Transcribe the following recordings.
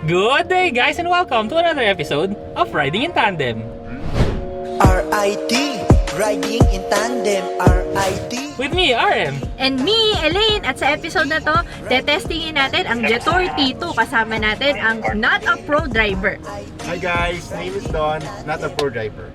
Good day guys and welcome to another episode of Riding in Tandem. RIT, Riding in Tandem, RIT. With me, RM. And me, Elaine. At sa episode na to, tetestingin natin ang Jetour T2. Kasama natin ang Not a Pro Driver. Hi guys, name is Don, not a pro driver.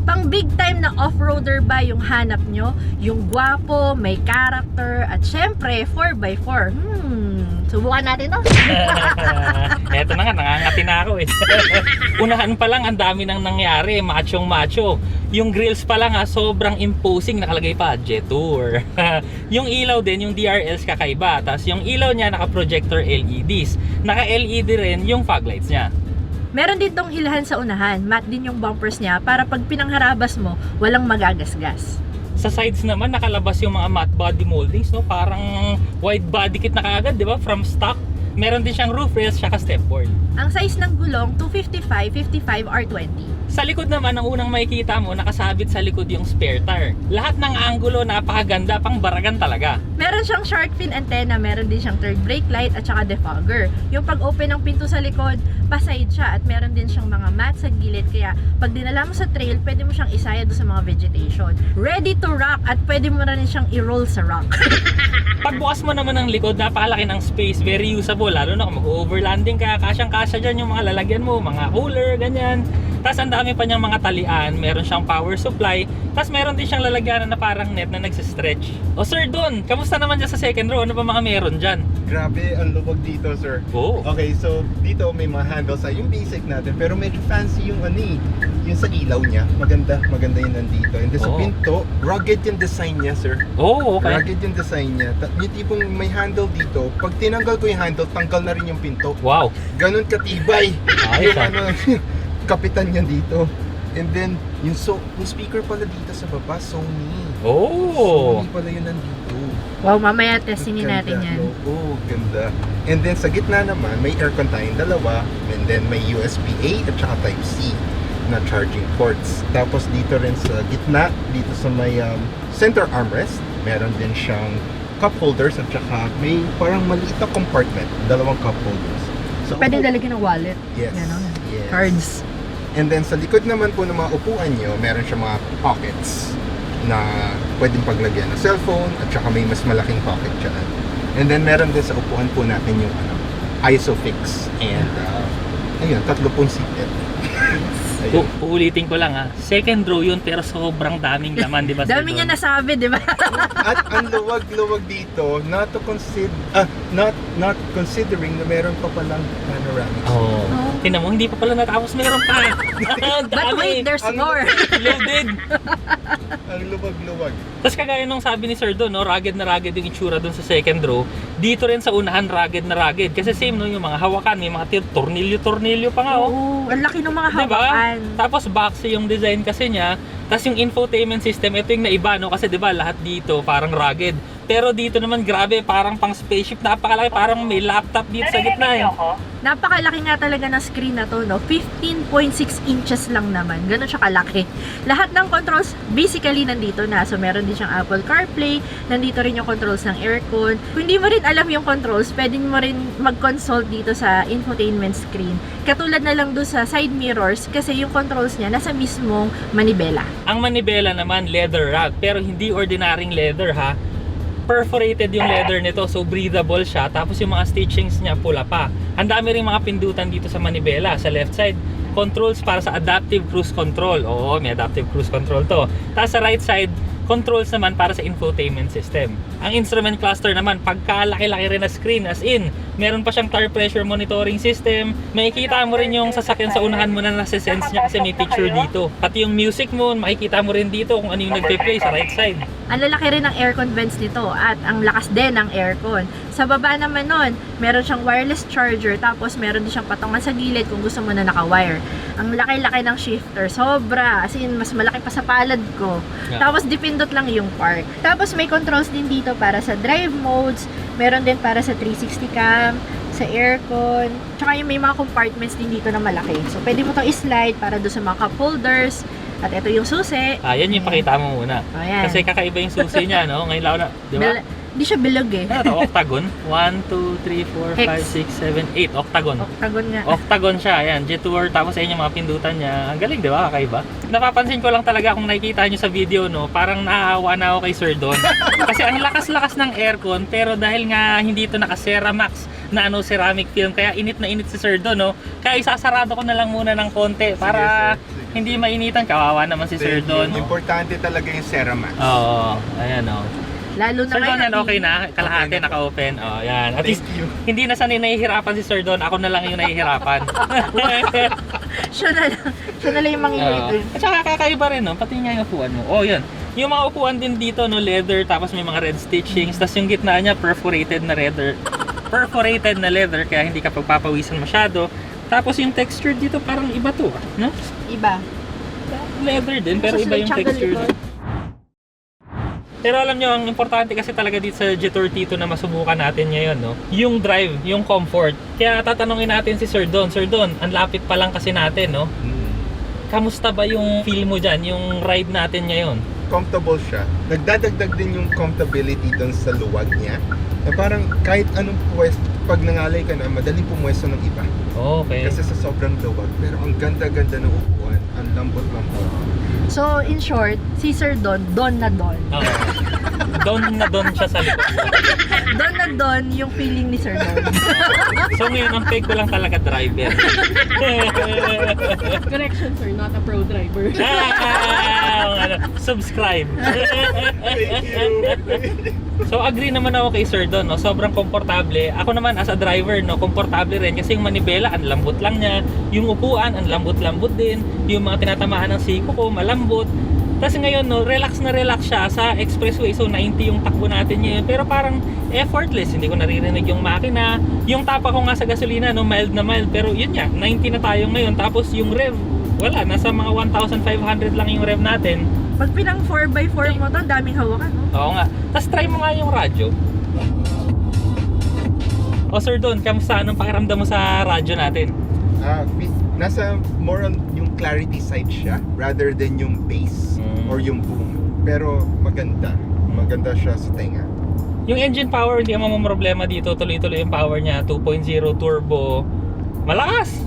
Pang big time na off-roader ba yung hanap nyo? Yung gwapo, may character, at syempre 4x4. Subukan natin to. Eto na nga, nangangati na ako eh. Unahan pa lang, ang dami nang nangyari, machong macho. Yung grills pa lang sobrang imposing, nakalagay pa, Jetour. Yung ilaw din, yung DRLs kakaiba. Tapos yung ilaw niya, naka-projector LEDs. Naka-LED rin yung fog lights niya. Meron din tong hilahan sa unahan. Matte din yung bumpers niya para pag pinangharabas mo, walang magagasgas. Sa sides naman, nakalabas yung mga matte body moldings, no? Parang wide body kit na kaagad, di ba? From stock. Meron din siyang roof rails, saka stepboard. Ang size ng gulong, 255, 55, R20. Sa likod naman, ang unang makikita mo, nakasabit sa likod yung spare tire. Lahat ng angulo, napakaganda, pang baragan talaga. Meron siyang shark fin antenna, meron din siyang third brake light at saka defogger. Yung pag-open ng pinto sa likod, pa-side siya at meron din siyang mga mat sa gilid. Kaya pag dinala mo sa trail, pwede mo siyang isaya doon sa mga vegetation. Ready to rock at pwede mo rin siyang i-roll sa rock. Pagbukas mo naman ng likod, napakalaki ng space, very usable. Lalo na kung mag-overlanding ka, kasyang-kasya dyan yung mga lalagyan mo, mga cooler, ganyan. Tapos ang dami pa niyang mga talian, meron siyang power supply, tapos meron din siyang lalagyanan na parang net na nagsistretch. O Sir Don, kamusta naman dyan sa second row? Ano ba mga meron dyan? Grabe, ang lubog dito, sir. Oh. Okay, so dito may mga handles yung basic natin, pero medyo fancy yung yung sa ilaw niya. Maganda yun nandito. And then sa Oh. pinto, rugged yung design niya, sir. Oh, okay. Rugged yung design niya. Yung tipong may handle dito, pag tinanggal ko yung handle, tanggal na rin yung pinto. Wow. Ganon katibay. Ayos, Yung kapitan niya dito. And then, yung speaker pala dito sa baba, Sony. Oh. Sony pala yun nandito. Wow, mamaya testingin natin yan. Oo, ganda. And then sa gitna naman, may aircon tayong dalawa. And then may USB-A at saka Type-C na charging ports. Tapos dito rin sa gitna, dito sa may center armrest, meron din siyang cup holders at saka may parang maliit na compartment, dalawang cup holders. So, Pwede lalagyan ng wallet. Yes. Ganon. Yes. Cards. And then sa likod naman po ng mga upuan nyo, meron siya mga pockets na pwedeng paglagyan ng cellphone at saka may mas malaking pocket dyan. And then meron din sa upuan po natin yung ISOFIX and ayun, 3 pong seatbelt. Ayun. Uulitin ko lang second row yun pero sobrang daming laman, di ba? Sir Dami niya Don? nasabi, di ba? At ang luwag-luwag dito, not considering na meron pa palang panoramic. Oh. Tingnan mo, hindi pa pala natapos, meron pa. But wait, there's Ang- more. Loaded. Ang luwag-luwag. Tapos kagaya nung sabi ni Sir Don, no, rugged na rugged yung itsura dun sa second row. Dito rin sa unahan, rugged na rugged. Kasi same, no, yung mga hawakan, may mga tornilyo pa nga, oh. Oo, ang laki ng mga Diba? hawakan. Tapos boxy yung design kasi niya. Tapos yung infotainment system, ito yung naiba, no? Kasi diba, lahat dito parang rugged. Pero dito naman, grabe, parang pang spaceship, napakalaki, parang may laptop dito sa gitna eh. Napakalaki nga talaga ng screen na to, no? 15.6 inches lang naman. Ganun siya kalaki. Lahat ng controls, basically, nandito na. So, meron din siyang Apple CarPlay. Nandito rin yung controls ng aircon. Kung hindi mo rin alam yung controls, pwede mo rin mag-consult dito sa infotainment screen. Katulad na lang doon sa side mirrors, kasi yung controls niya nasa mismong manibela. Ang manibela naman, leather wrap. Pero hindi ordinaryong leather, ha? Perforated yung leather nito, so breathable siya. Tapos yung mga stitchings niya pula pa. Ang dami ring mga pindutan dito sa manibela. Sa left side, controls para sa adaptive cruise control. Oo, may adaptive cruise control to. Tapos sa right side, controls naman para sa infotainment system. Ang instrument cluster naman, pagkalaki-laki rin na screen, as in, meron pa siyang tire pressure monitoring system. Makikita mo rin yung sasakyan sa unahan mo na nasa-sense niya kasi may picture dito. Pati yung music mo, makikita mo rin dito kung ano yung nagpe-play sa right side. Ang lalaki rin ng aircon vents nito at ang lakas din ng aircon. Sa baba naman nun, Meron siyang wireless charger, tapos meron din siyang patungan sa gilid kung gusto mo na naka-wire. Ang laki-laki ng shifter, sobra. As in, mas malaki pa sa palad ko. Yeah. Tapos, dipindot lang yung park. Tapos, may controls din dito para sa drive modes. Meron din para sa 360 cam, sa aircon. Tsaka yung may mga compartments din dito na malaki. So, pwede mo itong i-slide para doon sa mga cup holders. At ito yung susi. Yan yung pakita mo muna. Ayan. Kasi kakaiba yung susi niya, no? Ngayon lang na, di ba? Hindi siya bilog eh. Ano to? Octagon? 1, 2, 3, 4, 5, 6, 7, 8. Octagon. Octagon nga. Octagon siya, ayan, Jetour, tapos ayun yung mga pindutan niya. Ang galing, di ba? Kakaiba. Napapansin ko lang talaga kung nakikita nyo sa video, no, parang naaawa na ako kay Sir Don. Kasi ang lakas-lakas ng aircon, pero dahil nga hindi ito naka-Ceramax na ceramic film, kaya init na init si Sir Don, no. Kaya isasarado ko na lang muna ng konti para hindi mainitan. Kawawa naman si Sir Don. Importante talaga yung Ceramax. Oo, ayan, o. Lalo na Sir Don, ngayon. yan okay na? Kalahati, naka-open. Oh, yan. At least, Thank you. hindi na sanay nahihirapan si Sir Don. Ako na lang yung nahihirapan. Siya na lang yung mangyayari. At saka kakaiba rin, no? Pati nga yung upuan mo. Oh, yun. Yung mga upuan din dito, no, leather, tapos may mga red stitchings, tapos yung gitna niya, perforated na leather. Perforated na leather, kaya hindi ka pagpapawisan masyado. Tapos yung texture dito, parang iba to, no? Iba. Leather din, pero iba yung texture. Pero alam nyo, ang importante kasi talaga dito sa Jetour T2 na masubukan natin ngayon, no? Yung drive, yung comfort. Kaya tatanungin natin si Sir Don. Sir Don, ang lapit pa lang kasi natin, no? Kamusta ba yung feel mo dyan, yung ride natin ngayon? Comfortable siya. Nagdadagdag din yung comfortability doon sa luwag niya. Na parang kahit anong pwesto, pag nangalay ka na, madaling pumwesto ng iba. Okay. Kasi sa sobrang luwag. Pero ang ganda-ganda ng upuan. Ang lambot-lambot. So, in short, si Sir Don na Don. Oo. Don na don siya sa likod mo. Don na Don yung feeling ni Sir Don. So ngayon, ang peg ko lang talaga driver. Correction, sir, not a pro driver. Subscribe. So agree naman ako kay Sir Don, no? Sobrang komportable. Ako naman as a driver, no, komportable rin kasi yung manibela, ang lambot lang niya. Yung upuan, ang lambot-lambot din. Yung mga tinatamaan ng siko ko, malambot. Tapos ngayon, no, relax na relax siya sa expressway. So 90 yung takbo natin ngayon. Pero parang effortless. Hindi ko naririnig yung makina. Yung tapa ko nga sa gasolina, no, mild na mild. Pero yun nga, 90 na tayo ngayon. Tapos yung rev, wala. Nasa mga 1,500 lang yung rev natin. Pag pinang 4x4 mo to, daming hawakan, no? Oo nga. Tapos try mo nga yung radyo. O Sir Don, kamusta? Anong pakiramdam mo sa radyo natin? Nasa more on yung clarity side siya rather than yung bass or yung boom. Pero maganda. Maganda siya sa tenga. Yung engine power, hindi mo problema dito. Tuloy-tuloy yung power niya. 2.0 turbo. Malakas!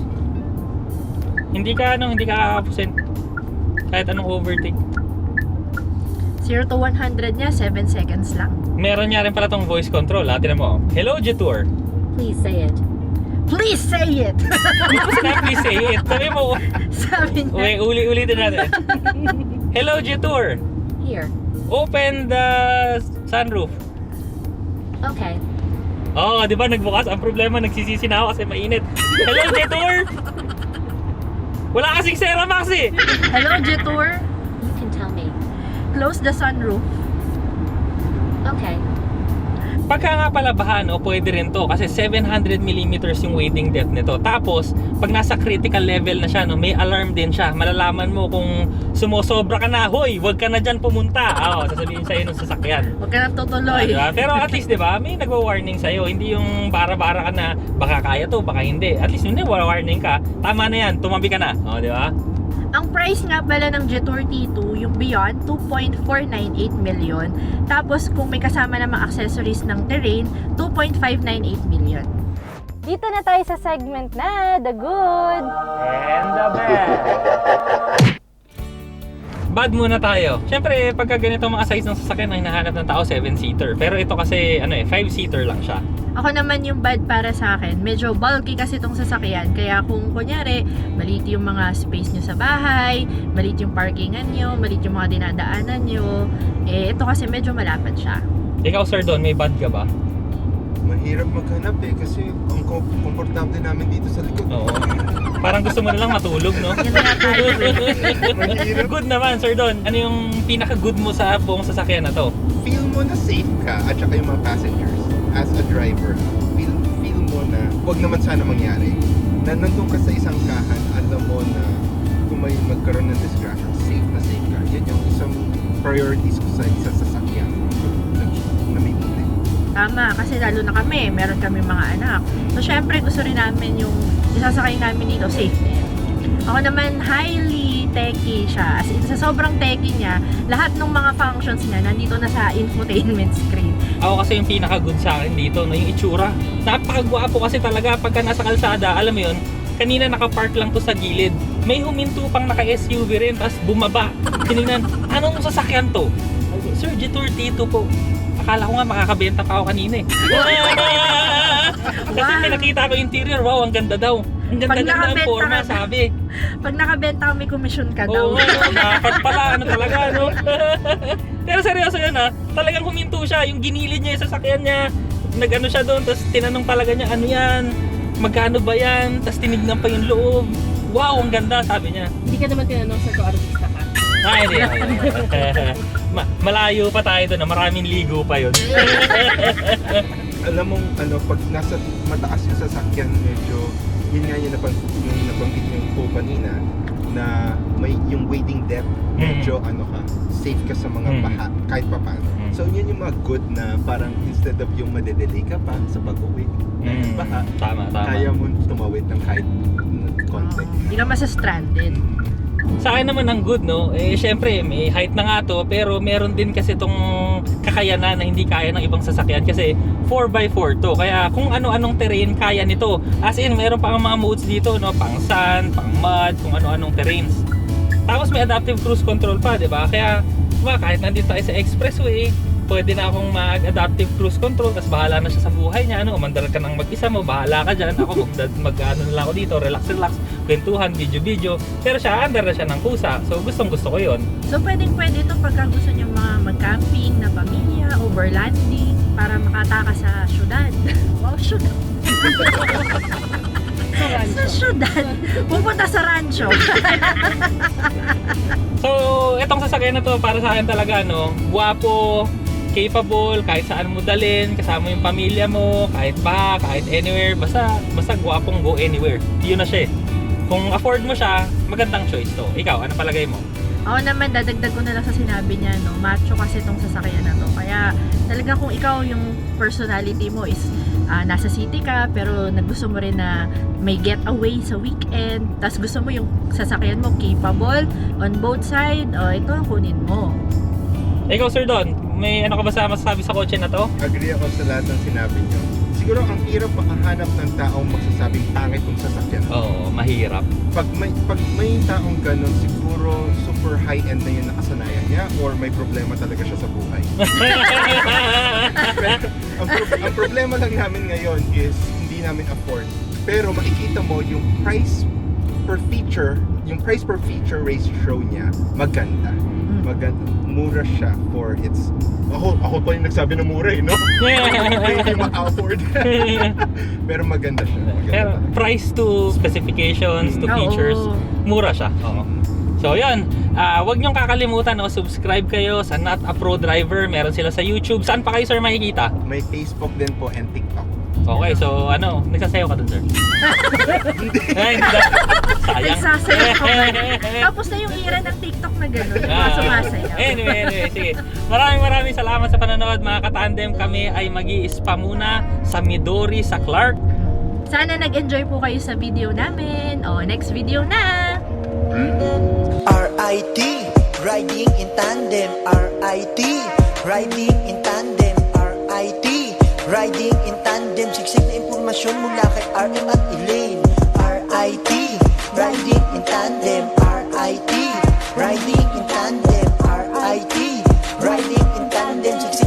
Hindi ka kakapusin. Kahit anong overtake. 0 to 100 niya, 7 seconds lang. Meron niya rin pala tong voice control. Tignan mo. Hello, Jetour. Please say it. Please say it! Please say it. Sabi mo, Sabi niya. ulitin natin. Hello, Jetour. Here. Open the sunroof. Okay. Oh, di ba nagbukas? Ang problema, nagsisisi na ako kasi mainit. Hello, Jetour! Wala kasing Ceramax eh! Hello, Jetour. You can tell me. Close the sunroof. Okay. Pagka nga pala baha, no, pwede rin to kasi 700mm yung wading depth nito. Tapos, pag nasa critical level na siya, no, may alarm din siya. Malalaman mo kung sumusobra ka na, hoy, wag ka na dyan pumunta. Sasabihin sa'yo ng sasakyan. Huwag ka nang tutuloy. Diba? Pero at least, di ba, may nagwa-warning sa'yo. Hindi yung bara-bara ka na, baka kaya to, baka hindi. At least, hindi, warning ka. Tama na yan, tumabi ka na. Di ba? Ang price nga pala ng Jetour T2, yung Beyond, 2.498 million. Tapos kung may kasama namang accessories ng Terrain, 2.598 million. Dito na tayo sa segment na The Good. And the bad. Bad muna tayo. Siyempre, pagka ganito mga size ng sasakyan, ang hinahanap ng tao 7-seater. Pero ito kasi, 5-seater lang siya. Ako naman yung bad para sa akin. Medyo bulky kasi itong sasakyan. Kaya kung kunyari, maliit yung mga space nyo sa bahay, maliit yung parkingan nyo, maliit yung mga dinadaanan nyo, ito kasi medyo malapad siya. Ikaw, Sir Don, may bad ka ba? Mahirap maghanap kasi ang komportable namin dito sa likod. Oo. Parang gusto mo na lang matulog, no? Yan na tayo. Good naman, Sir Don. Ano yung pinaka-good mo sa buong sasakyan na to? Feel mo na safe ka at saka yung mga passengers as a driver. Feel mo mo na wag naman sana mangyari. Na nandun ka sa isang kahan, alam mo na kung may magkaroon ng discussion, safe ka. Yan yung isang priorities ko sa isang sasakyan na may buti. Tama, kasi lalo na kami, meron kami mga anak. So, syempre, gusto rin namin yung isasakay namin dito, safe din. Ako naman, highly techy siya. As in, sa sobrang techy niya, lahat ng mga functions niya nandito na sa infotainment screen. Ako kasi yung pinaka-good sa akin dito, no, yung itsura. Napakagwapo kasi talaga pagka nasa kalsada, alam mo yun, kanina nakapark lang to sa gilid. May huminto pang naka-SUV rin, tapos bumaba. Tinignan, anong sasakyan to? Sir, Jetour T2 po. Akala ko nga makakabenta pa ako kanina eh. Kasi may nakita ko interior, wow, ang ganda daw. Ang ganda-ganda ang forma, sabi. Pag nakabenta ka, may commission ka daw. Oo, dapat pala, ano talaga, no? Pero seryoso yun ha, talagang huminto siya, yung ginilid niya yung sasakyan niya, nag-ano siya doon, tapos tinanong talaga niya, ano yan, magkano ba yan, tapos tinignan pa yung loob, wow, ang ganda, sabi niya. Hindi ka naman tinanong sa artista ka. Ay, hindi. Malayo pa tayo doon, maraming ligo pa yun. Alam mong pag nasa mataas yung sasakyan, medyo yun nga yung nabanggit yung po kanina na may yung waiting depth, medyo safe ka sa mga baha kahit pa paano. So yun yung mga good na parang instead of yung madedelay ka pa sa pag-uwi dahil baha, Tama. kaya mo tumawid ng kahit konti. Hindi ka masa-stranded. Sa akin naman ang good, no? Eh, syempre, may height na nga to, pero meron din kasi itong kakayanan na hindi kaya ng ibang sasakyan kasi 4x4 to. Kaya kung ano-anong terrain kaya nito. As in, meron pa ang mga modes dito, no? Pang sand, pang mud, kung ano-anong terrains. Tapos may adaptive cruise control pa, di ba? Kaya, kahit nandito tayo sa expressway, pwede na akong mag-adaptive cruise control, tapos bahala na siya sa buhay niya, umandar ka ng mag-isa mo, bahala ka dyan, ako mag-ano na lang ako dito, relax, kwentuhan, video, pero siya, under na siya ng kusa, so gustong gusto ko yon. So, pwedeng-pwede ito pagka gusto niyo mga mag-camping na pamilya, overlanding, para makataka sa syudad. Wow, syudad! Sa syudad! Pupunta sa rancho! So, itong sasakyan na to, para sa akin talaga, no, guwapo, capable, kahit saan mo dalhin, kasama yung pamilya mo, kahit ba, kahit anywhere, basta guwapong go anywhere. Yun na siya eh. Kung afford mo siya, magandang choice to. Ikaw, ano palagay mo? Ako naman, dadagdag ko na lang sa sinabi niya, no, macho kasi itong sasakyan na to. Kaya talaga kung ikaw yung personality mo is nasa city ka, pero gusto mo rin na may getaway sa weekend, tas gusto mo yung sasakyan mo capable on both side, ito ang kunin mo. Ikaw, Sir Don, may ano ka ba sa masasabi sa kotse na to? Agree ako sa lahat ng sinabi niyo. Siguro ang hirap makahanap ng taong magsasabing pangit yung sasakyan. Oo, mahirap. Pag may taong ganun, siguro super high-end na yung nakasanayan niya or may problema talaga siya sa buhay. ang problema lang namin ngayon is hindi namin afford. Pero makikita mo yung price per feature ratio niya maganda. Mura siya for its... Ako pa yung nagsabi na mura no? Hindi ma-afford. Pero maganda siya. Pero price to specifications to features, mura siya. Oo. So yun, wag niyong kakalimutan, subscribe kayo sa Not a Pro Driver. Meron sila sa YouTube. Saan pa kayo, sir, makikita? May Facebook din po and TikTok. Okay, so nagsasayaw ka dun, sir? Ay, hindi. Sayang. Nagsasayaw ka ba? Tapos na yung era ng TikTok na gano'n, yung mga sumasayaw. Anyway, sige. Maraming salamat sa panonood, mga katandem. Kami ay mag-i-spa muna sa Midori, sa Clark. Sana nag-enjoy po kayo sa video namin. Next video na! RIT, riding in tandem. RIT, riding in tandem. RIT, riding in tandem. Siksik na impormasyon mula kay RM at Elaine.